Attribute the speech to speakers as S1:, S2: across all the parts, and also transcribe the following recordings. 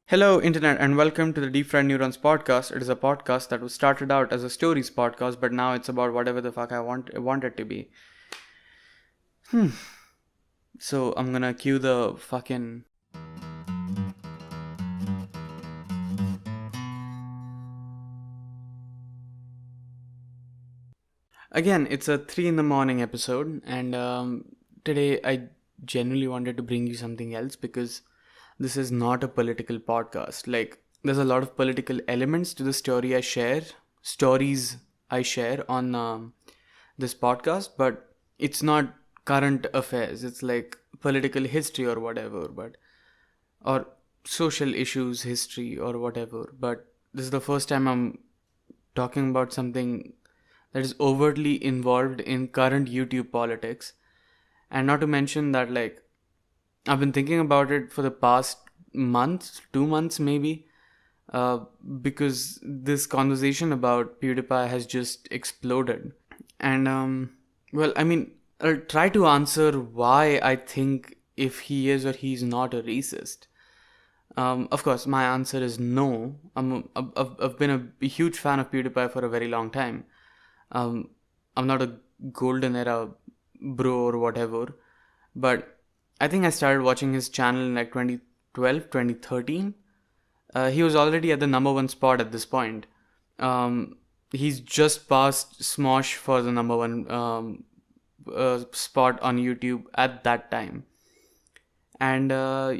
S1: Hello, Internet, and welcome to the Deep Fried Neurons podcast. It is a podcast that was started out as a stories podcast, but now it's about whatever the fuck I want it to be. So I'm gonna cue the fucking. Again, it's a 3 in the morning episode, and today I genuinely wanted to bring you something else because this is not a political podcast. Like, there's a lot of political elements to the stories I share on this podcast, but it's not current affairs. It's like political history or whatever, or social issues history or whatever. But this is the first time I'm talking about something that is overtly involved in current YouTube politics. And not to mention that, like, I've been thinking about it for the past month, 2 months maybe, because this conversation about PewDiePie has just exploded. And, I'll try to answer why I think if he is or he's not a racist. Of course, my answer is no. I've been a huge fan of PewDiePie for a very long time. I'm not a golden era bro or whatever, but I think I started watching his channel in like 2012, 2013. He was already at the number one spot at this point. He's just passed Smosh for the number one spot on YouTube at that time. And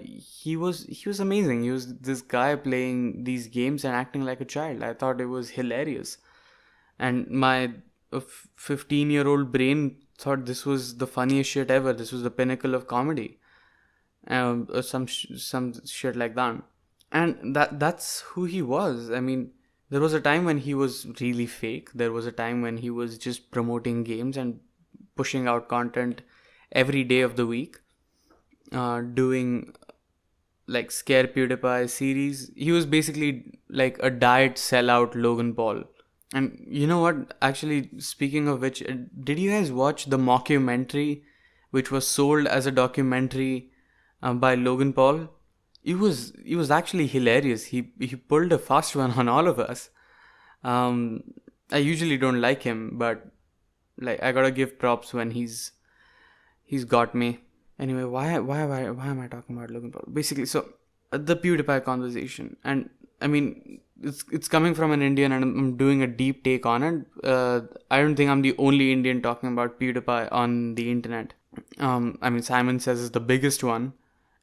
S1: he was amazing. He was this guy playing these games and acting like a child. I thought it was hilarious. And my 15-year-old brain thought this was the funniest shit ever. This was the pinnacle of comedy. Or some shit like that. And that's who he was. I mean, there was a time when he was really fake. There was a time when he was just promoting games and pushing out content every day of the week. Doing like Scare PewDiePie series. He was basically like a diet sellout Logan Paul. And you know what? Actually, speaking of which, did you guys watch the mockumentary which was sold as a documentary by Logan Paul? It was actually hilarious. He pulled a fast one on all of us. I usually don't like him, but like I gotta give props when he's got me. Anyway, why am I talking about Logan Paul? Basically, so the PewDiePie conversation, and I mean it's coming from an Indian, and I'm doing a deep take on it. I don't think I'm the only Indian talking about PewDiePie on the internet. Simon Says is the biggest one,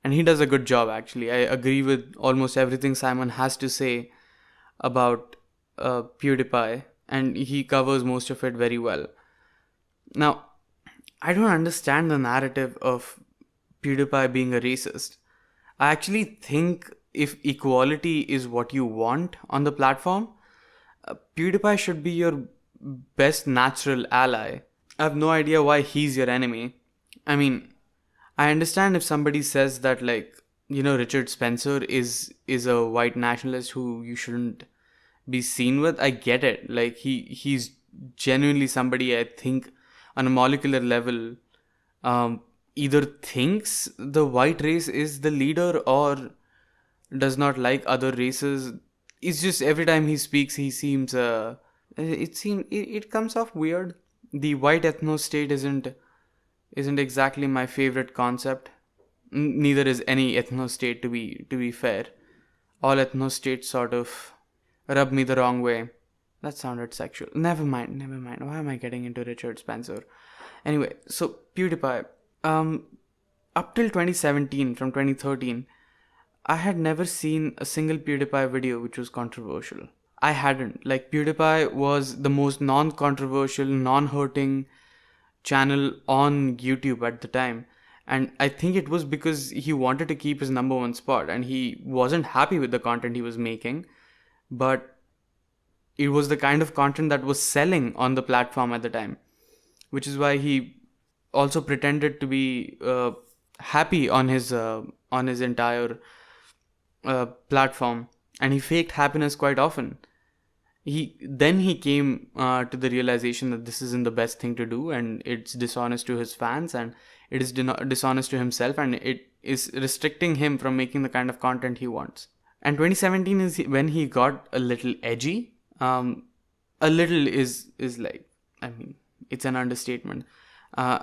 S1: and he does a good job actually. I agree with almost everything Simon has to say about PewDiePie, and he covers most of it very well. Now, I don't understand the narrative of PewDiePie being a racist. I actually think if equality is what you want on the platform, PewDiePie should be your best natural ally. I have no idea why he's your enemy. I mean, I understand if somebody says that, like, Richard Spencer is a white nationalist who you shouldn't be seen with. I get it. Like, he's genuinely somebody I think on a molecular level either thinks the white race is the leader or does not like other races. It's just every time he speaks he seems it comes off weird. The white ethno state isn't exactly my favorite concept. Neither is any ethno state, to be fair. All ethno states sort of rub me the wrong way. That sounded sexual. Never mind. Why am I getting into Richard Spencer? Anyway, so PewDiePie. Up till 2017, from 2013, I had never seen a single PewDiePie video which was controversial. I hadn't. Like, PewDiePie was the most non-controversial, non-hurting channel on YouTube at the time. And I think it was because he wanted to keep his number one spot and he wasn't happy with the content he was making. But it was the kind of content that was selling on the platform at the time, which is why he also pretended to be happy on his entire platform, and he faked happiness quite often. He came to the realization that this isn't the best thing to do, and it's dishonest to his fans, and it is dishonest to himself, and it is restricting him from making the kind of content he wants. And 2017 is when he got a little edgy. A little is like, I mean, it's an understatement. Uh,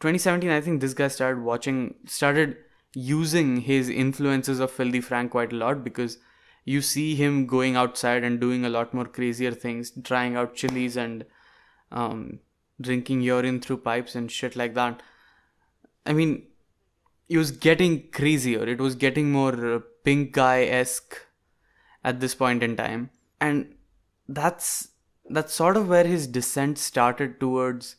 S1: 2017, I think this guy started using his influences of Filthy Frank quite a lot, because you see him going outside and doing a lot more crazier things, trying out chilies and drinking urine through pipes and shit like that. I mean, it was getting crazier. It was getting more pink guy-esque at this point in time. And that's sort of where his descent started towards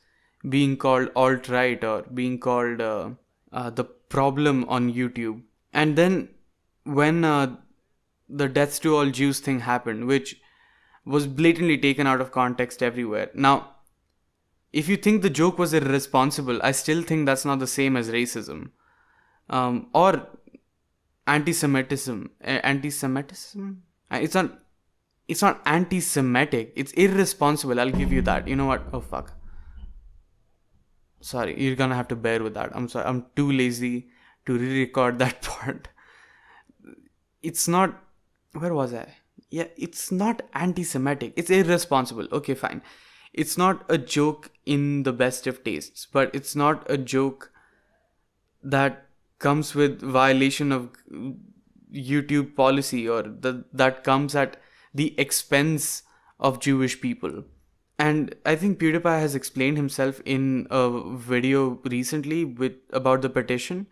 S1: being called alt-right, or being called the problem on YouTube. And then when the deaths to all Jews thing happened, which was blatantly taken out of context everywhere. Now, if you think the joke was irresponsible, I still think that's not the same as racism. Or anti-Semitism. Anti-Semitism? It's not anti-Semitic. It's irresponsible. I'll give you that. You know what? Oh, fuck. Sorry, you're gonna have to bear with that. I'm sorry. I'm too lazy to re-record that part. It's not... Where was I? Yeah, it's not anti-Semitic. It's irresponsible. Okay, fine. It's not a joke in the best of tastes, but it's not a joke that comes with violation of YouTube policy, or that comes at the expense of Jewish people. And I think PewDiePie has explained himself in a video recently about the petition,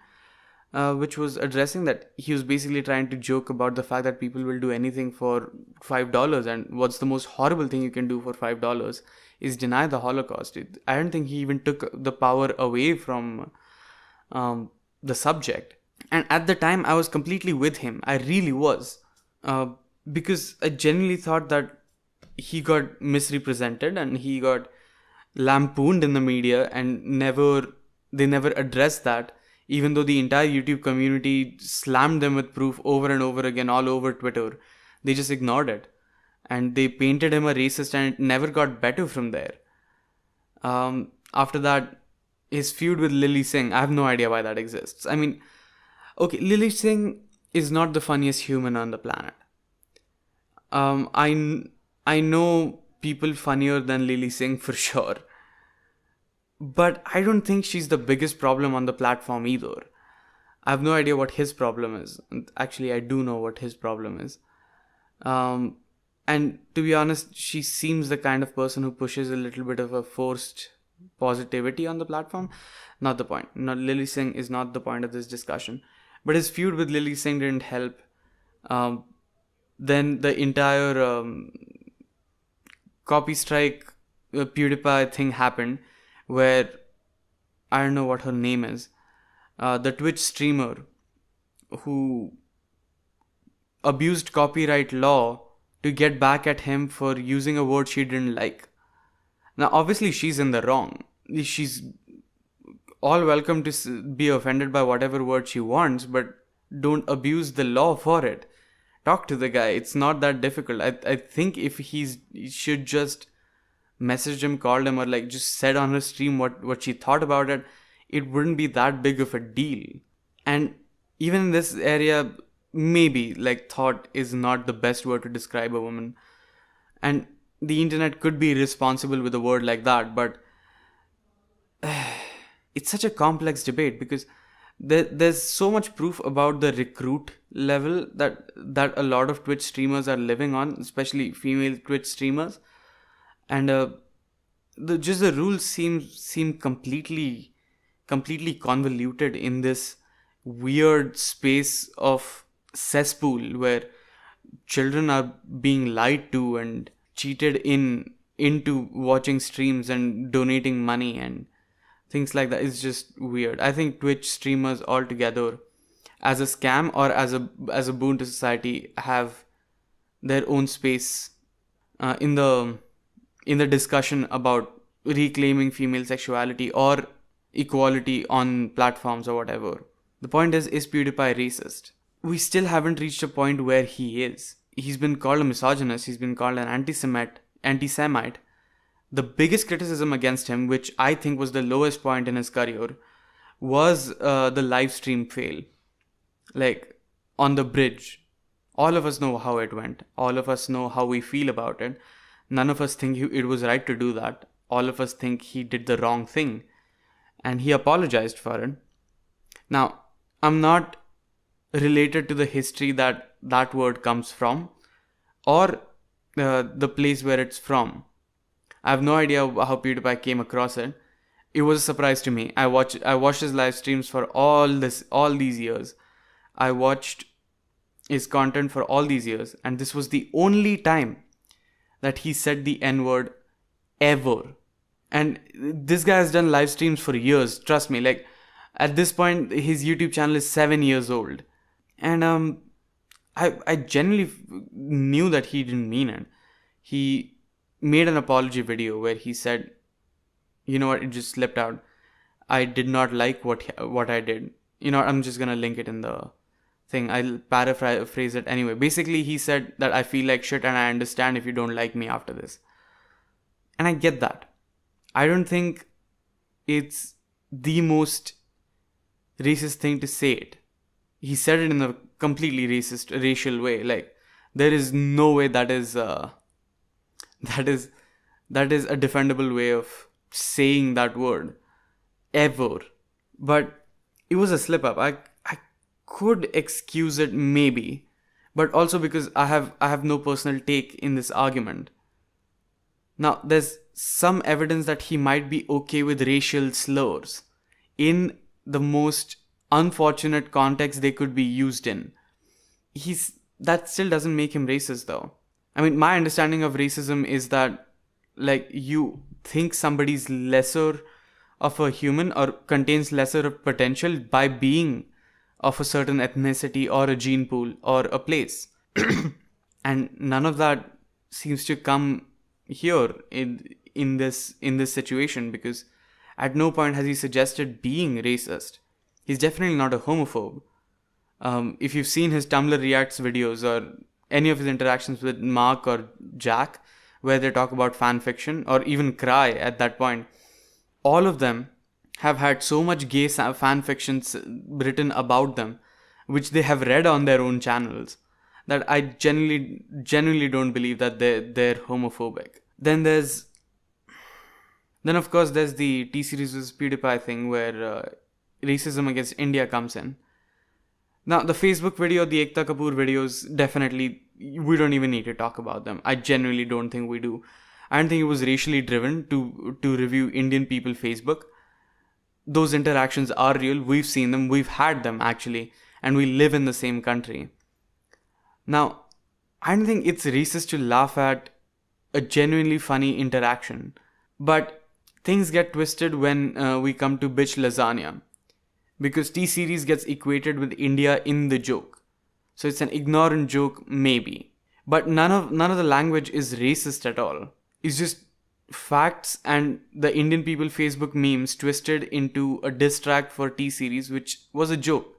S1: which was addressing that he was basically trying to joke about the fact that people will do anything for $5, and what's the most horrible thing you can do for $5 is deny the Holocaust. I don't think he even took the power away from the subject. And at the time, I was completely with him. I really was. Because I genuinely thought that he got misrepresented and he got lampooned in the media, and they never addressed that, even though the entire YouTube community slammed them with proof over and over again all over Twitter. They just ignored it. And they painted him a racist, and it never got better from there. After that, his feud with Lily Singh, I have no idea why that exists. I mean, okay, Lily Singh is not the funniest human on the planet. I know people funnier than Lily Singh for sure. But I don't think she's the biggest problem on the platform either. I have no idea what his problem is. Actually, I do know what his problem is. And to be honest, she seems the kind of person who pushes a little bit of a forced positivity on the platform. Not the point. Lily Singh is not the point of this discussion. But his feud with Lily Singh didn't help. Then the entire copy strike PewDiePie thing happened, where I don't know what her name is. The Twitch streamer who abused copyright law to get back at him for using a word she didn't like. Now, obviously, she's in the wrong. She's all welcome to be offended by whatever word she wants, but don't abuse the law for it. Talk to the guy. It's not that difficult. I think if he should just messaged him, called him, or like just said on her stream what she thought about it, it wouldn't be that big of a deal. And even in this area, maybe like thought is not the best word to describe a woman. And the internet could be responsible with a word like that, but it's such a complex debate, because there's so much proof about the recruit level that a lot of Twitch streamers are living on, especially female Twitch streamers. And the rules seem completely convoluted in this weird space of cesspool where children are being lied to and cheated into watching streams and donating money and things like that. It's just weird. I think Twitch streamers altogether, as a scam or as a boon to society, have their own space in the discussion about reclaiming female sexuality or equality on platforms or whatever. The point is PewDiePie racist? We still haven't reached a point where he is. He's been called a misogynist, he's been called an anti-Semite. The biggest criticism against him, which I think was the lowest point in his career, was the live stream fail. Like, on the bridge. All of us know how it went. All of us know how we feel about it. None of us think it was right to do that. All of us think he did the wrong thing. And he apologized for it. Now, I'm not related to the history that that word comes from, or the place where it's from. I have no idea how PewDiePie came across it. It was a surprise to me. I watched his live streams for all these years. I watched his content for all these years, and this was the only time that he said the N-word ever. And this guy has done live streams for years. Trust me. Like, at this point, his YouTube channel is 7 years old, and I genuinely knew that he didn't mean it. He made an apology video where he said, you know what, it just slipped out. I did not like what I did. You know what, I'm just gonna link it in the thing. I'll paraphrase it anyway. Basically, he said that I feel like shit and I understand if you don't like me after this. And I get that. I don't think it's the most racist thing to say it. He said it in a completely racial way. Like, there is no way that is a defendable way of saying that word ever. But it was a slip up. I could excuse it maybe, but also because I have no personal take in this argument. Now, there's some evidence that he might be okay with racial slurs in the most unfortunate context they could be used in. That still doesn't make him racist though. I mean, my understanding of racism is that, like, you think somebody's lesser of a human or contains lesser of potential by being of a certain ethnicity or a gene pool or a place. And none of that seems to come here in this situation, because at no point has he suggested being racist. He's definitely not a homophobe. If you've seen his Tumblr Reacts videos or any of his interactions with Mark or Jack, where they talk about fan fiction or even Cry at that point, all of them have had so much gay fan fictions written about them, which they have read on their own channels, that I genuinely don't believe that they're homophobic. Then of course there's the T-Series vs PewDiePie thing where racism against India comes in. Now, the Facebook video, the Ekta Kapoor videos, definitely, we don't even need to talk about them. I genuinely don't think we do. I don't think it was racially driven to review Indian people Facebook. Those interactions are real. We've seen them. We've had them, actually. And we live in the same country. Now, I don't think it's racist to laugh at a genuinely funny interaction. But things get twisted when we come to bitch lasagna. Because T-Series gets equated with India in the joke. So it's an ignorant joke, maybe. But none of the language is racist at all. It's just facts and the Indian people Facebook memes twisted into a diss track for T-Series, which was a joke.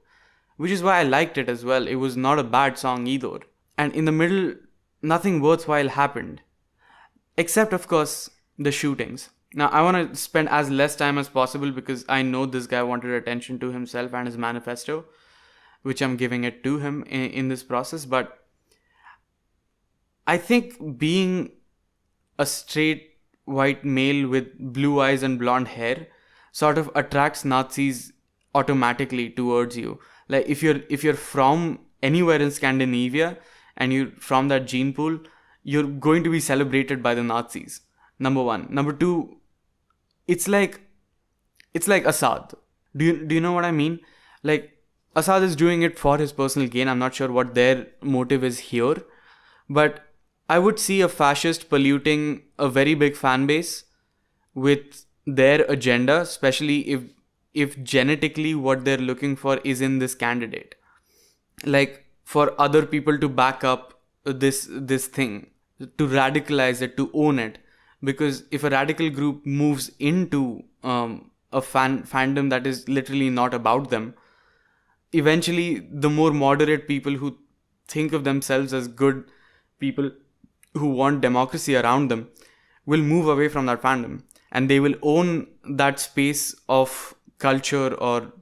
S1: Which is why I liked it as well. It was not a bad song either. And in the middle, nothing worthwhile happened. Except, of course, the shootings. Now, I want to spend as less time as possible because I know this guy wanted attention to himself and his manifesto, which I'm giving it to him in this process. But I think being a straight white male with blue eyes and blonde hair sort of attracts Nazis automatically towards you. Like, if you're from anywhere in Scandinavia and you're from that gene pool, you're going to be celebrated by the Nazis. Number one. Number two, it's like Assad. Do you know what I mean? Like, Assad is doing it for his personal gain. I'm not sure what their motive is here. But I would see a fascist polluting a very big fan base with their agenda, especially if genetically what they're looking for is in this candidate. Like, for other people to back up this thing, to radicalize it, to own it. Because if a radical group moves into a fandom that is literally not about them, eventually the more moderate people who think of themselves as good people who want democracy around them will move away from that fandom. And they will own that space of culture or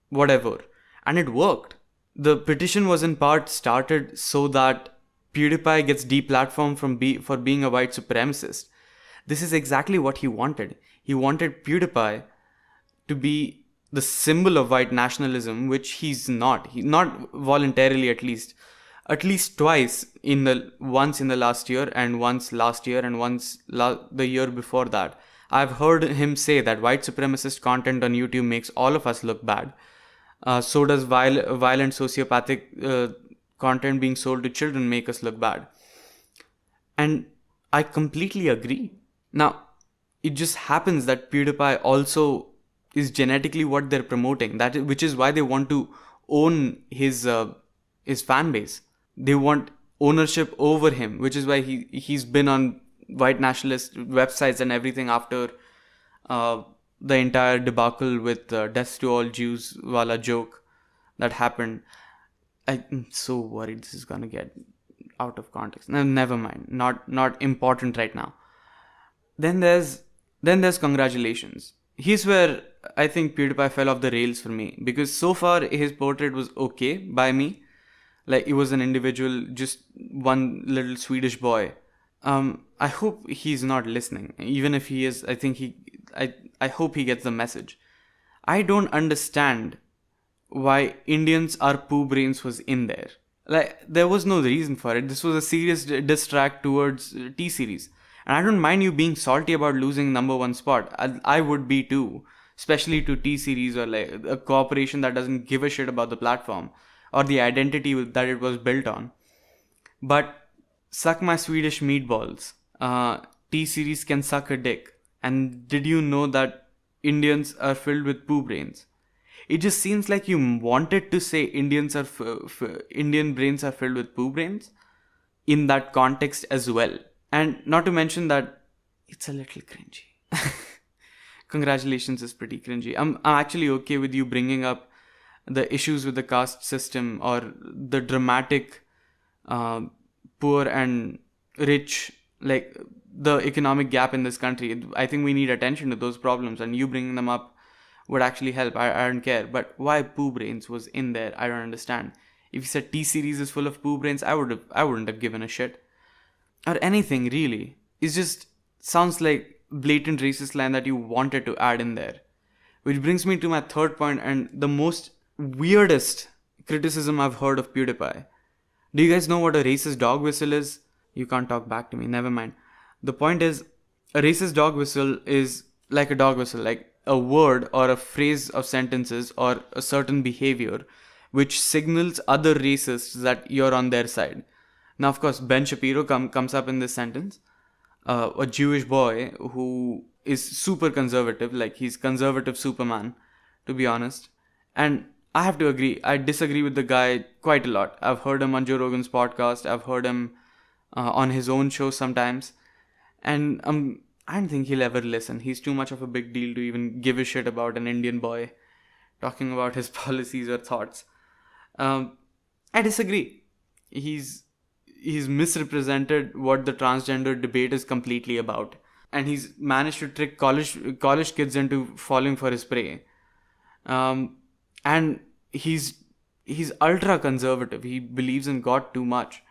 S1: whatever. And it worked. The petition was in part started so that PewDiePie gets deplatformed for being a white supremacist. This is exactly what he wanted. He wanted PewDiePie to be the symbol of white nationalism, which he's not. He not voluntarily, at least. At least twice once in the last year, and once last year, and once the year before that. I've heard him say that white supremacist content on YouTube makes all of us look bad. So does violent sociopathic content being sold to children make us look bad. And I completely agree. Now, it just happens that PewDiePie also is genetically what they're promoting. Which is why they want to own his fan base. They want ownership over him, which is why he's been on white nationalist websites and everything after the entire debacle with death to all Jews wala joke that happened. I'm so worried this is gonna get out of context. No, never mind. Not important right now. Then there's congratulations. Here's where I think PewDiePie fell off the rails for me, because so far his portrait was okay by me. Like, he was an individual, just one little Swedish boy. I hope he's not listening. Even if he is, I hope he gets the message. I don't understand why Indians are poo brains was in there. Like, there was no reason for it. This was a serious diss track towards T-Series. And I don't mind you being salty about losing number one spot. I would be too. Especially to T-Series, or like a corporation that doesn't give a shit about the platform or the identity that it was built on. But suck my Swedish meatballs. T-Series can suck a dick. And did you know that Indians are filled with poo brains? It just seems like you wanted to say Indian brains are filled with poo brains in that context as well. And not to mention that it's a little cringy. Congratulations is pretty cringy. I'm actually okay with you bringing up the issues with the caste system or the dramatic poor and rich, like the economic gap in this country. I think we need attention to those problems, and you bringing them up would actually help. I don't care. But why poo brains was in there, I don't understand. If you said T-Series is full of poo brains, I wouldn't have given a shit. Or anything, really. It just sounds like blatant racist line that you wanted to add in there. Which brings me to my third point, and the most weirdest criticism I've heard of PewDiePie. Do you guys know what a racist dog whistle is? You can't talk back to me, never mind. The point is, a racist dog whistle is like a dog whistle, like a word or a phrase of sentences or a certain behavior which signals other racists that you're on their side. Now, of course, Ben Shapiro comes up in this sentence. A Jewish boy who is super conservative, like he's conservative Superman, to be honest. And I have to agree, I disagree with the guy quite a lot. I've heard him on Joe Rogan's podcast. I've heard him on his own show sometimes. And I don't think he'll ever listen. He's too much of a big deal to even give a shit about an Indian boy talking about his policies or thoughts. I disagree. He's misrepresented what the transgender debate is completely about. And he's managed to trick college kids into falling for his prey. And he's ultra conservative. He believes in God too much.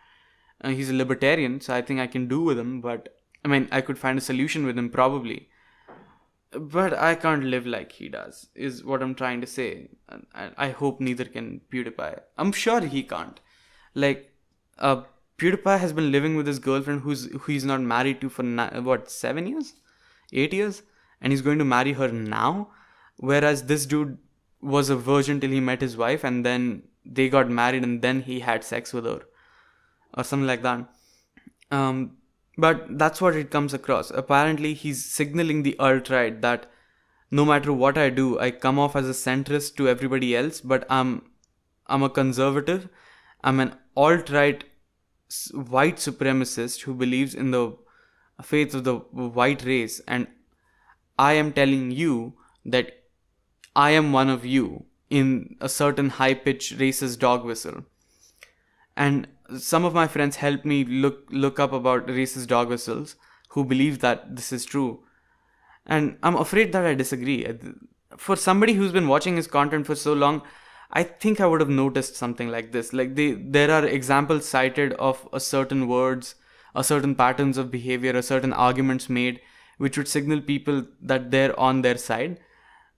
S1: He's a libertarian, so I think I can do with him. But I mean, I could find a solution with him probably. But I can't live like he does, is what I'm trying to say. And I hope neither can PewDiePie. I'm sure he can't. Like, PewDiePie has been living with his girlfriend who he's not married to for 7 years? 8 years? And he's going to marry her now? Whereas this dude was a virgin till he met his wife, and then they got married, and then he had sex with her. Or something like that. But that's what it comes across. Apparently, he's signaling the alt-right that no matter what I do, I come off as a centrist to everybody else, but I'm a conservative. I'm an alt-right white supremacist who believes in the faith of the white race, and I am telling you that I am one of you in a certain high-pitched racist dog whistle. And some of my friends helped me look up about racist dog whistles who believe that this is true. And I'm afraid that I disagree. For somebody who's been watching his content for so long, I think I would have noticed something like this. Like there are examples cited of a certain words, a certain patterns of behavior, a certain arguments made, which would signal people that they're on their side.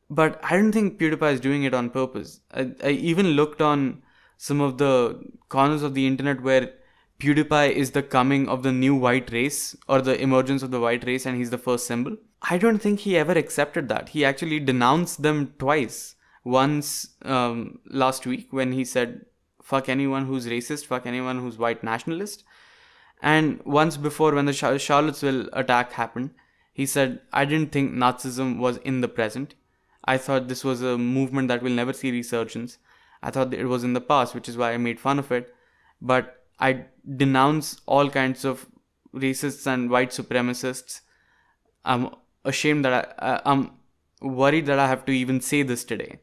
S1: But I don't think PewDiePie is doing it on purpose. I even looked on some of the corners of the internet where PewDiePie is the coming of the new white race or the emergence of the white race and he's the first symbol. I don't think he ever accepted that. He actually denounced them twice. Once last week when he said, fuck anyone who's racist, fuck anyone who's white nationalist. And once before when the Charlottesville attack happened, he said, I didn't think Nazism was in the present. I thought this was a movement that will never see resurgence. I thought that it was in the past, which is why I made fun of it. But I denounce all kinds of racists and white supremacists. I'm ashamed that I'm worried that I have to even say this today.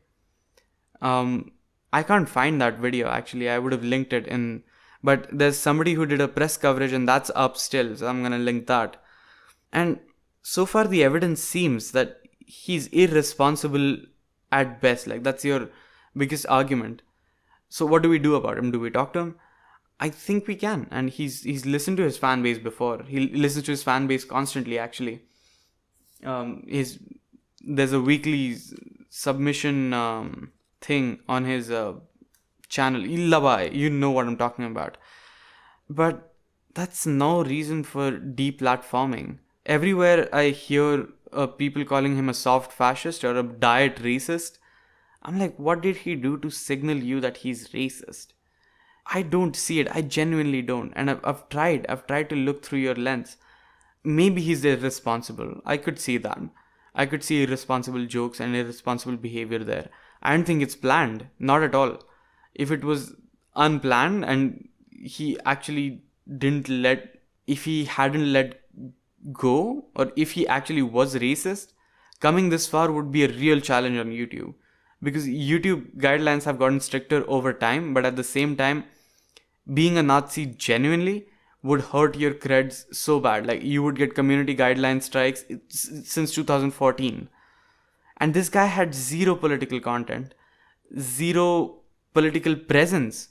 S1: I can't find that video actually. I would have linked it in, but there's somebody who did a press coverage and that's up still, so I'm gonna link that. And so far the evidence seems that he's irresponsible at best. Like that's your biggest argument. So what do we do about him? Do we talk to him? I think we can. And he's listened to his fan base before. He listens to his fan base constantly actually. There's a weekly submission thing on his channel. You know what I'm talking about. But that's no reason for deplatforming. Everywhere I hear people calling him a soft fascist or a diet racist, I'm like, what did he do to signal you that he's racist? I don't see it. I genuinely don't. And I've tried to look through your lens. Maybe he's irresponsible. I could see that. I could see irresponsible jokes and irresponsible behavior there. I don't think it's planned. Not at all. If it was unplanned and he actually if he hadn't let go, or if he actually was racist, coming this far would be a real challenge on YouTube. Because YouTube guidelines have gotten stricter over time, but at the same time, being a Nazi genuinely would hurt your creds so bad. Like, you would get community guideline strikes since 2014. And this guy had zero political content, zero political presence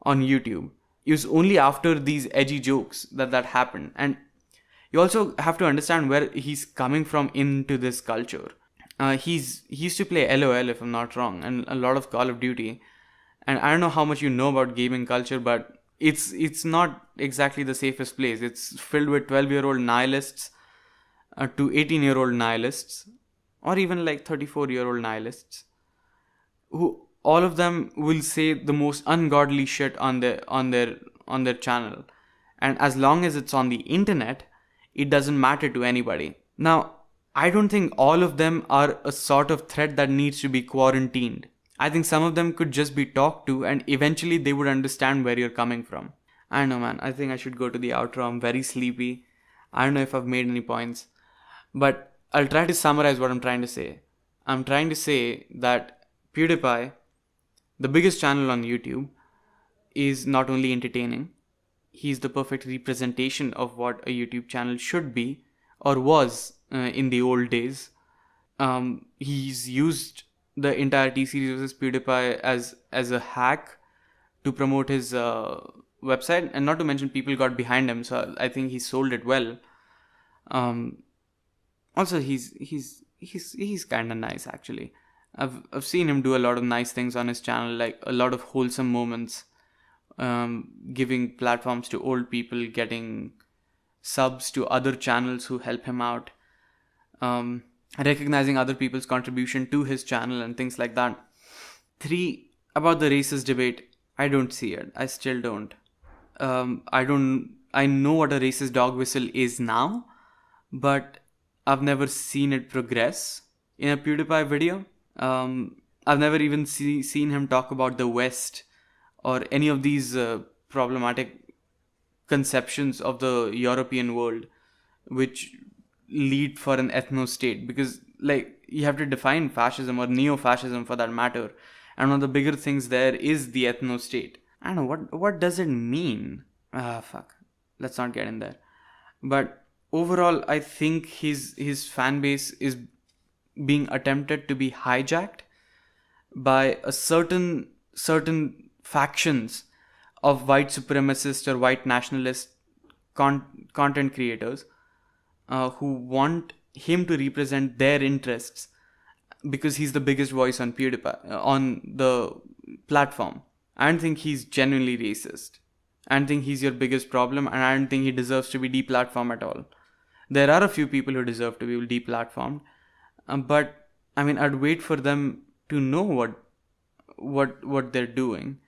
S1: on YouTube. It was only after these edgy jokes that happened. And you also have to understand where he's coming from into this culture. He used to play LOL, if I'm not wrong, and a lot of Call of Duty. And I don't know how much you know about gaming culture, but it's not exactly the safest place. It's filled with 12-year-old nihilists to 18-year-old nihilists, or even like 34-year-old nihilists, who all of them will say the most ungodly shit on their channel. And as long as it's on the internet, it doesn't matter to anybody. Now, I don't think all of them are a sort of threat that needs to be quarantined. I think some of them could just be talked to and eventually they would understand where you're coming from. I don't know, man. I think I should go to the outro. I'm very sleepy. I don't know if I've made any points. But I'll try to summarize what I'm trying to say. I'm trying to say that PewDiePie, the biggest channel on YouTube, is not only entertaining, he's the perfect representation of what a YouTube channel should be, or was in the old days. He's used the entire T-Series versus PewDiePie as a hack to promote his website, and not to mention people got behind him, so I think he sold it well. Also, he's kind of nice actually. I've seen him do a lot of nice things on his channel, like a lot of wholesome moments, giving platforms to old people, getting subs to other channels who help him out, recognizing other people's contribution to his channel and things like that. 3, about the racist debate, I don't see it. I still don't. I know what a racist dog whistle is now, but I've never seen it progress in a PewDiePie video. I've never even seen him talk about the West or any of these problematic conceptions of the European world which lead for an ethno-state, because like you have to define fascism or neo-fascism for that matter, and one of the bigger things there is the ethno-state. I don't know what does it mean. Let's not get in there. But overall, I think his fan base is being attempted to be hijacked by a certain certain factions of white supremacist or white nationalist content creators who want him to represent their interests because he's the biggest voice on Pewdiepie, on the platform. I don't think he's genuinely racist. I don't think he's your biggest problem, and I don't think he deserves to be deplatformed at all. There are a few people who deserve to be deplatformed, but I mean, I'd wait for them to know what they're doing,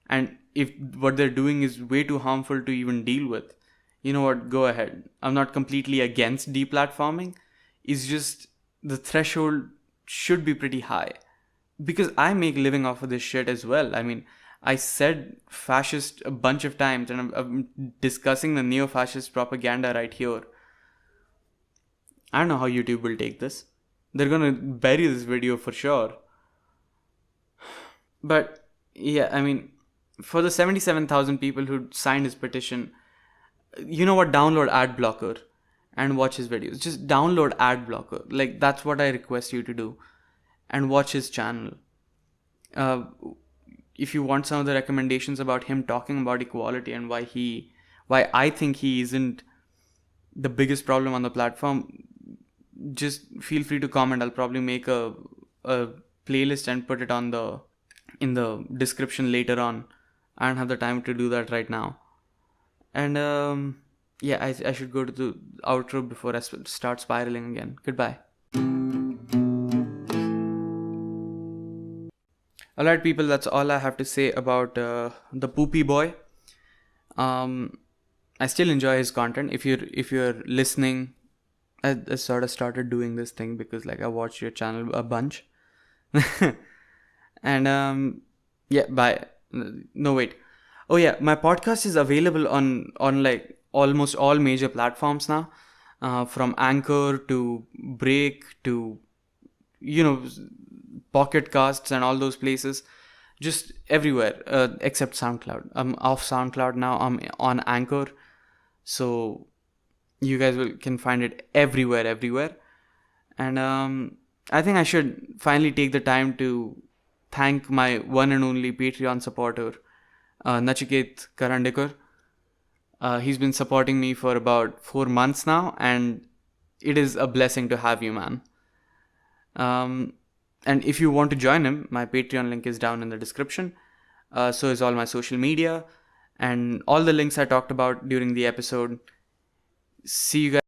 S1: and if what they're doing is way too harmful to even deal with, you know what? Go ahead. I'm not completely against deplatforming. It's just the threshold should be pretty high, because I make living off of this shit as well. I mean, I said fascist a bunch of times, and I'm discussing the neo-fascist propaganda right here. I don't know how YouTube will take this. They're gonna bury this video for sure. But yeah, I mean, for the 77,000 people who signed his petition, you know what? Download ad blocker and watch his videos. Just download ad blocker. Like, that's what I request you to do, and watch his channel. If you want some of the recommendations about him talking about equality and why I think he isn't the biggest problem on the platform, just feel free to comment. I'll probably make a playlist and put it in the description later on. I don't have the time to do that right now. And yeah, I should go to the outro before I start spiraling again. Goodbye. Alright, people, that's all I have to say about the Poopy Boy. I still enjoy his content. If you're listening, I sort of started doing this thing because like I watched your channel a bunch. And yeah, bye. No, wait. Oh yeah, my podcast is available on like almost all major platforms now, from Anchor to Break to, you know, Pocket Casts and all those places, just everywhere except SoundCloud. I'm off SoundCloud now. I'm on Anchor, so you guys can find it everywhere. And I think I should finally take the time to thank my one and only Patreon supporter, Nachiket Karandikar. He's been supporting me for about 4 months now, and it is a blessing to have you, man. And if you want to join him, my Patreon link is down in the description. So is all my social media and all the links I talked about during the episode. See you guys.